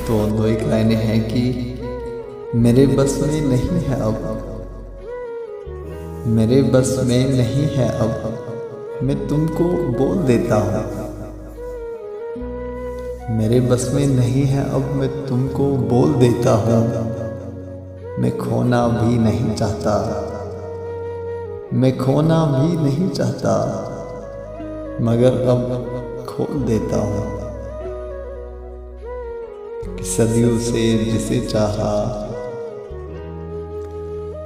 तो दो एक लाइनें हैं कि मेरे बस में नहीं है अब, मेरे बस में नहीं है अब मैं तुमको बोल देता हूँ, मेरे बस में नहीं है अब मैं तुमको बोल देता हूँ। मैं खोना भी नहीं चाहता, मैं खोना भी नहीं चाहता, मगर अब खोल देता हूँ। कि सदियों से जिसे चाहा,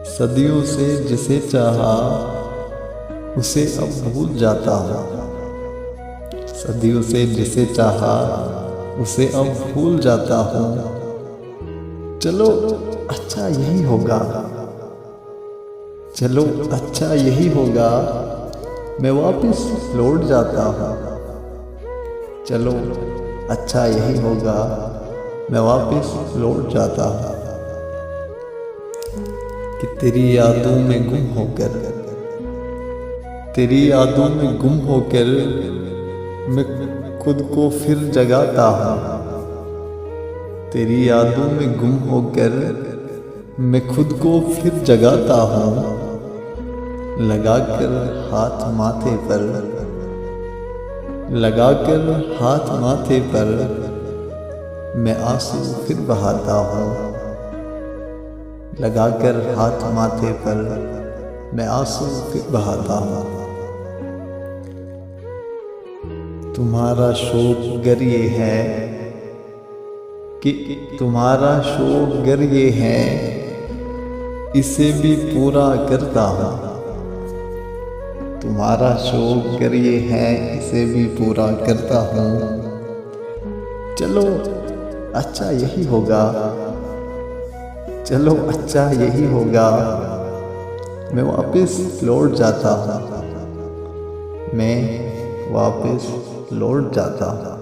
सदियों से जिसे चाहा उसे अब भूल जाता हूँ, सदियों से जिसे चाहा उसे अब भूल जाता हूँ। चलो अच्छा यही होगा, चलो अच्छा यही होगा, मैं वापस लौट जाता हूँ। चलो अच्छा यही होगा, मैं वापस लौट जाता हूँ। कि तेरी यादों में गुम होकर, तेरी यादों में गुम होकर मैं खुद को फिर जगाता हूँ। तेरी यादों में गुम होकर मैं खुद को फिर जगाता हूँ। लगाकर हाथ माथे पर, लगाकर हाथ माथे पर मैं आंसू फिर बहाता हूँ। लगाकर हाथ माथे पर मैं आंसू फिर बहाता हूँ। तुम्हारा शौक गर ये है कि तुम्हारा शौक गर ये है, इसे भी पूरा करता हूँ। तुम्हारा शौक गर ये है, इसे भी पूरा करता हूँ। चलो अच्छा यही होगा, चलो अच्छा यही होगा, मैं वापस लौट जाता हूँ, मैं वापस लौट जाता हूँ।